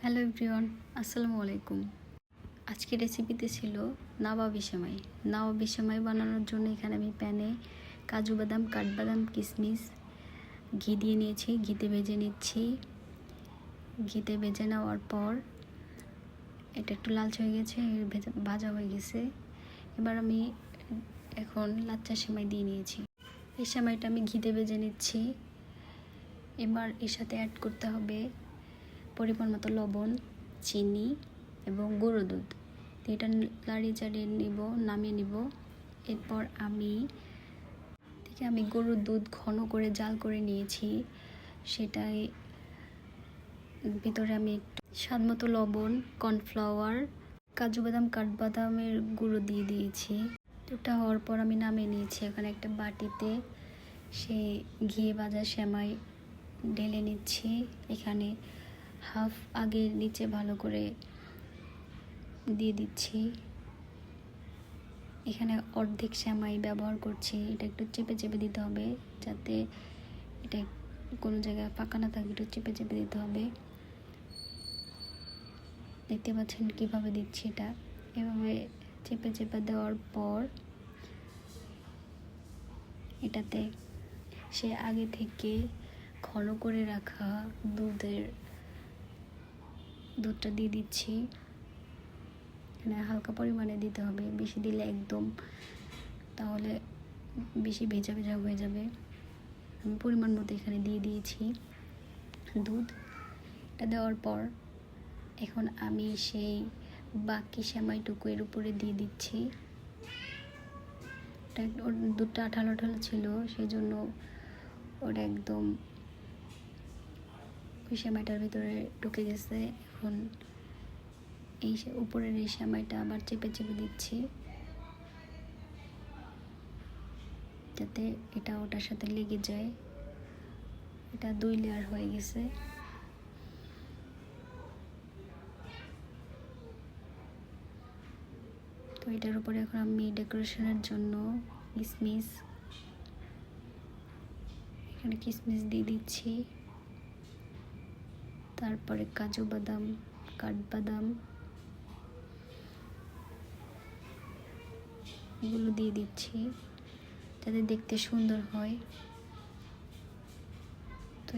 Hello everyone, আসসালামু আলাইকুম। আজকের রেসিপিতে ছিল নবাবী সেমাই। নবাবী সেমাই বানানোর জন্য এখানে আমি প্যানে কাজু বাদাম, কাঠবাদাম, কিশমিশ ঘি দিয়ে নিয়েছি। ঘিতে ভেজে নিচ্ছি। ঘিতে ভেজে নেওয়ার পর এটা একটু লালচে হয়ে গেছে, ভাজা হয়ে গেছে। এবার আমি এখন লাচ্চা সেমাই দিয়ে নিয়েছি। এই সেমাইটা আমি ঘিতে ভেজে নিচ্ছি। এবার এর সাথে অ্যাড করতে হবে পরিমাণ মতো লবণ, চিনি এবং গুঁড়ো দুধ। এটা লাড়িয়ে চাড়িয়ে নিব, নামিয়ে নিব। এরপর আমি গরুর দুধ ঘন করে জাল করে নিয়েছি। সেটাই ভিতরে আমি স্বাদ মতো লবণ, কর্নফ্লাওয়ার, কাজু বাদাম, কাঠবাদামের গুঁড়ো দিয়ে দিয়েছি। দুধটা হওয়ার পর আমি নামিয়ে নিয়েছি। এখানে একটা বাটিতে সেই ঘি ভাজা সেমাই ঢেলে নিচ্ছি। এখানে হাফ আগে নিচে ভালো করে দিয়ে দিচ্ছি। এখানে অর্ধেক সেমাই ব্যবহার করছি। এটা একটু চেপে চেপে দিতে হবে, যাতে এটা কোনো জায়গায় ফাঁকা না থাকে। একটু চেপে চেপে দিতে হবে। দেখতে পাচ্ছেন কিভাবে দিচ্ছি। এটা এভাবে চেপে চেপে দেওয়ার পর এটাতে সে আগে থেকে ঘন করে রাখা দুধটা দিয়ে দিচ্ছি। এখানে হালকা পরিমাণে দিতে হবে, বেশি দিলে একদম তাহলে বেশি ভেজা ভেজা হয়ে যাবে। আমি পরিমাণ মতো এখানে দিয়ে দিয়েছি দুধ। এটা দেওয়ার পর এখন আমি সেই বাকি সেমাইটুকু এর উপরে দিয়ে দিচ্ছি। দুধটা আঠালো আঠালো ছিল, সেই জন্য ওটা একদম ওই সেমাইটার ভিতরে ঢুকে গেছে। এখন এই উপরের এই সেমাইটা আবার চেপে চেপে দিচ্ছি, যাতে এটা ওটার সাথে লেগে যায়। এটা 2 লেয়ার হয়ে গেছে। তো এটার উপরে এখন আমি ডেকোরেশনের জন্য এখানে কিশমিশ দিয়ে দিচ্ছি। তারপরে কাজু বাদাম, কাঠবাদাম এগুলো দিয়ে দিচ্ছি, যাতে দেখতে সুন্দর হয়। তো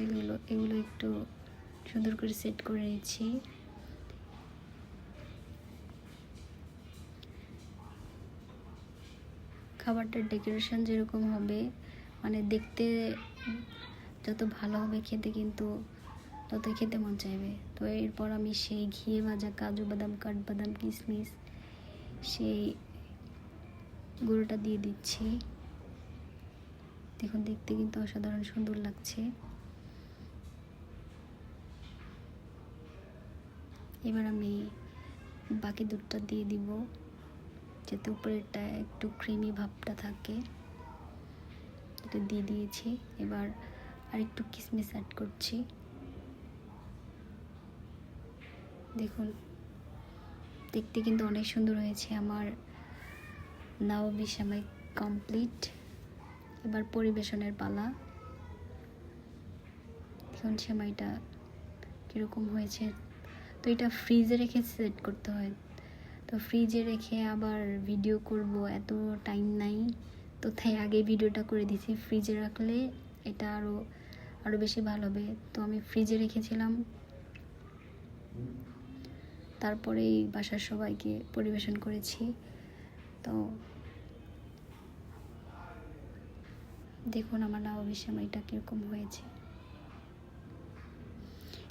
এগুলো একটু সুন্দর করে সেট করে নিচ্ছি। খাবারটার ডেকোরেশন যেরকম হবে, মানে দেখতে যত ভালো হবে, খেতে কিন্তু তত খেতে মন চাইবে। তো এরপর আমি সেই ঘিয়ে ভাজা কাজু বাদাম, কাঠবাদাম, কিশমিশ সেই গুঁড়োটা দিয়ে দিচ্ছি। দেখুন, দেখতে কিন্তু অসাধারণ সুন্দর লাগছে। এবার আমি বাকি দুধটা দিয়ে দিব, যাতে উপরেরটা একটু ক্রিমি ভাবটা থাকে। এটা দিয়ে দিয়েছি। এবার আর একটু কিশমিশ অ্যাড করছি। দেখুন, দেখতে কিন্তু অনেক সুন্দর হয়েছে। আমার নবাবী সেমাই কমপ্লিট। এবার পরিবেশনের পালা। দেখুন সেমাইটা কীরকম হয়েছে। তো এটা ফ্রিজে রেখে সেট করতে হয়। তো ফ্রিজে রেখে আবার ভিডিও করব, এত টাইম নাই। তো তাই আগে ভিডিওটা করে দিয়েছি। ফ্রিজে রাখলে এটা আরও বেশি ভালো হবে। তো আমি ফ্রিজে রেখেছিলাম, তারপরেই বাসার সবাইকে পরিবেশন করেছি। তো দেখুন আমার নবাবী সেমাইটা কীরকম হয়েছে।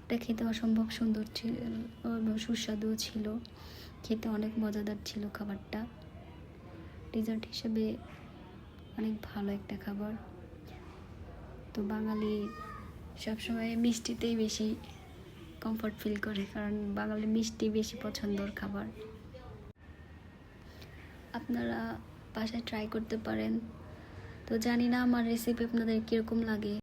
এটা খেতে অসম্ভব সুন্দর ছিল এবং সুস্বাদুও ছিল। খেতে অনেক মজাদার ছিল খাবারটা। ডেজার্ট হিসেবে অনেক ভালো একটা খাবার। তো বাঙালি সবসময় মিষ্টিতেই বেশি কমফর্ট ফিল করে, কারণ বাঙালি মিষ্টি বেশি পছন্দের খাবার। আপনারা বাসায় ট্রাই করতে পারেন। তো জানি না আমার রেসিপি আপনাদের কীরকম লাগে।